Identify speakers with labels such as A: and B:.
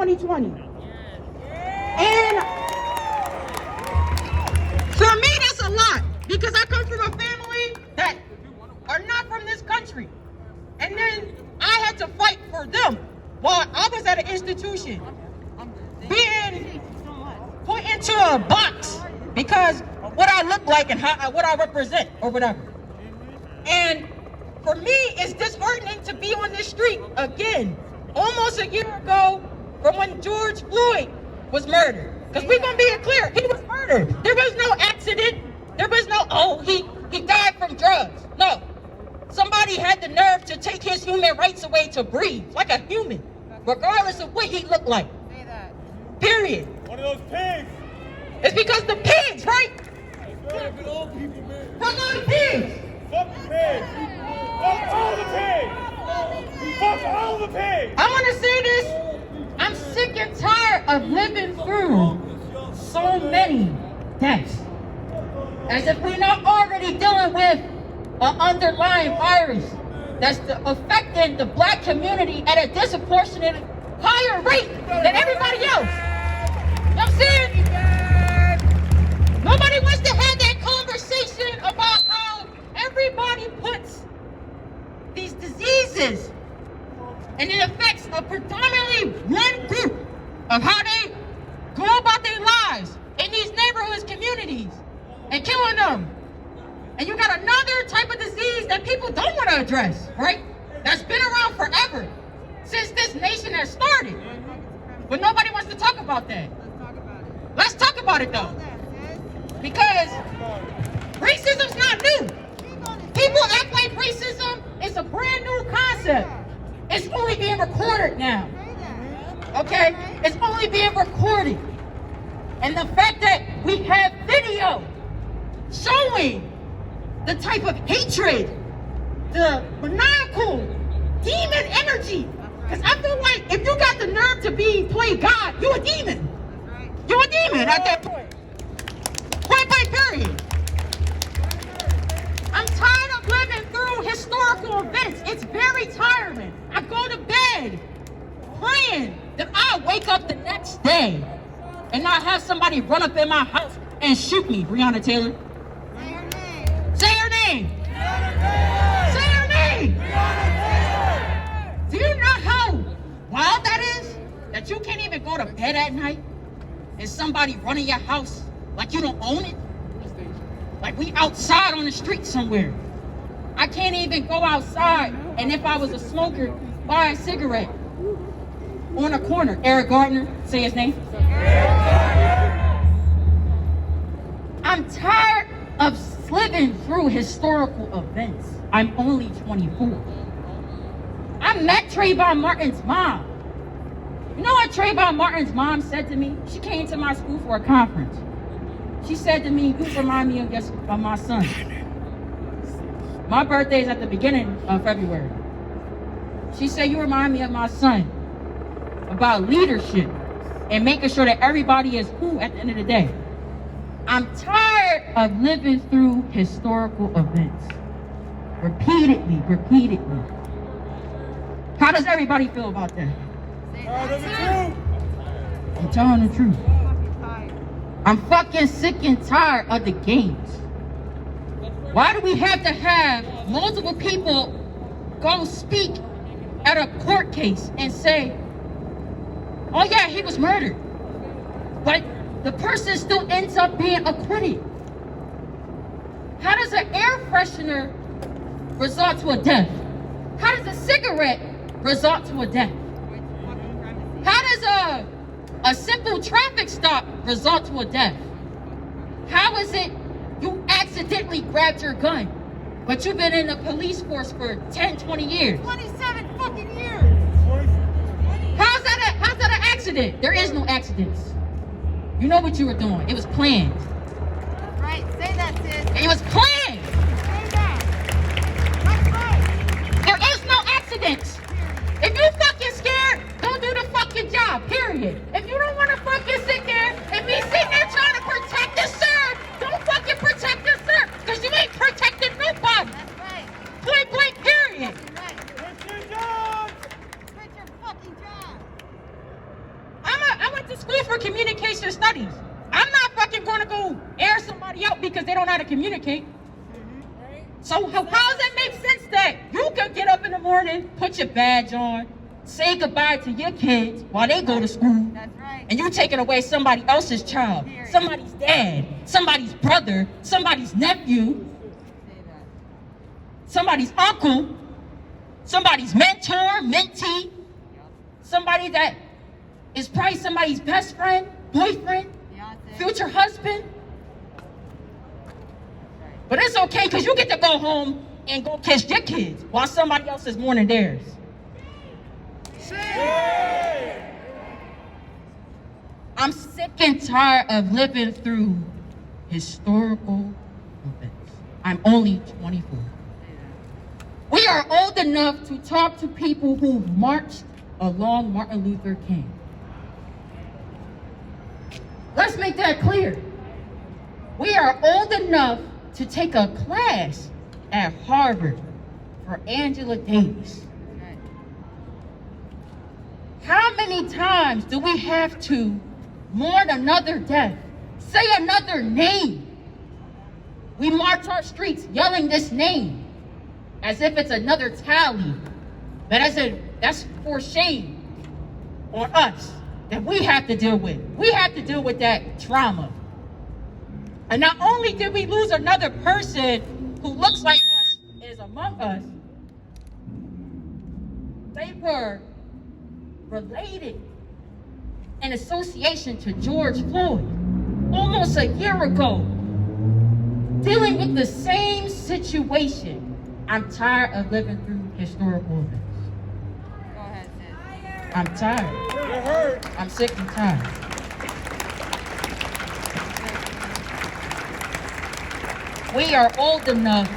A: 2020. And for me, that's a lot, because I come from a family that are not from this country. And then I had to fight for them while I was at an institution, being put into a box because what I look like and what I represent or whatever. And for me, it's disheartening to be on this street again, almost a year ago from when George Floyd was murdered. Because we're going to be clear, he was murdered. There was no accident. There was no, oh, he died from drugs. No. Somebody had the nerve to take his human rights away to breathe, like a human, regardless of what he looked like.
B: Say that.
A: Period.
C: One of those pigs.
A: It's because the pigs, right?
C: Fuck all people, man.
A: Fuck all the pigs.
C: Fuck the pigs. Fuck all the pigs. Fuck all the pigs.
A: I want to say this. I'm sick and tired of living through so many deaths. As if we're not already dealing with an underlying virus that's affecting the black community at a disproportionate higher rate than everybody else. You know what I'm saying? Nobody wants to have that conversation about how everybody puts these diseases and it affects a predominantly one group of how they go about their lives in these neighborhoods, communities, and killing them. And you got another type of disease that people don't want to address, right? That's been around forever, since this nation has started. But nobody wants to talk about that. Let's talk about it though. Because racism's not new. People act like racism is a brand new concept. It's only being recorded now. Okay? It's only being recorded. And the fact that we have video showing the type of hatred, the maniacal demon energy. Because I feel like if you got the nerve to play God, you're a demon. You're a demon at that point. Point blank period. I'm tired of living through historical events. It's very tiring. I go to bed praying that I'll wake up the next day and not have somebody run up in my house and shoot me. Breonna Taylor. Say her name. Say her name. Do you know how wild that is? That you can't even go to bed at night and somebody running your house like you don't own it? Like we outside on the street somewhere. I can't even go outside, and if I was a smoker, buy a cigarette on a corner. Eric Gardner, say his name. I'm tired of living through historical events. I'm only 24. I met Trayvon Martin's mom. You know what Trayvon Martin's mom said to me? She came to my school for a conference. She said to me, you remind me of my son. My birthday's at the beginning of February. She said, you remind me of my son about leadership and making sure that everybody is cool at the end of the day. I'm tired of living through historical events. Repeatedly. How does everybody feel about that? I'm telling the truth. I'm fucking sick and tired of the games. Why do we have to have multiple people go speak at a court case and say, oh yeah, he was murdered, but the person still ends up being acquitted? How does an air freshener result to a death? How does a cigarette result to a death? How does a simple traffic stop result to a death? How is it you accidentally grabbed your gun, but you've been in the police force for 10, 20 years?
B: 27 fucking years.
A: How's that an accident? There is no accidents. You know what you were doing. It was planned.
B: That's right. Say that, sis.
A: It was planned.
B: Say that. That's right.
A: There is no accidents. If you fucking scared, don't do the fucking job, period. If you don't want to fucking sit there and be sitting there trying to protect the serve, don't fucking protect the serve, because you ain't protecting nobody.
B: That's right.
A: Point blank, period.
B: That's right.
C: Quit your job.
B: Quit your fucking job.
A: to communicate. So how does that make sense that you can get up in the morning, put your badge on, say goodbye to your kids while they go to school,
B: That's right.
A: and you're taking away somebody else's child,
B: Period.
A: somebody's dad, somebody's brother, somebody's nephew,
B: Say that.
A: somebody's uncle, somebody's mentor, mentee, somebody that is probably somebody's best friend, boyfriend,
B: Beyonce.
A: future husband. But it's okay because you get to go home and go kiss your kids while somebody else is mourning theirs. I'm sick and tired of living through historical events. I'm only 24. We are old enough to talk to people who marched along Martin Luther King. Let's make that clear. We are old enough to take a class at Harvard for Angela Davis.
B: Right.
A: How many times do we have to mourn another death, say another name? We march our streets yelling this name as if it's another tally. But that's for shame on us that we have to deal with. We have to deal with that trauma. And not only did we lose another person who looks like us and is among us, they were related in association to George Floyd almost a year ago, dealing with the same situation. I'm tired of living through historical events.
B: Go ahead, sis.
A: I'm tired.
C: You're hurt.
A: I'm sick and tired. We are old enough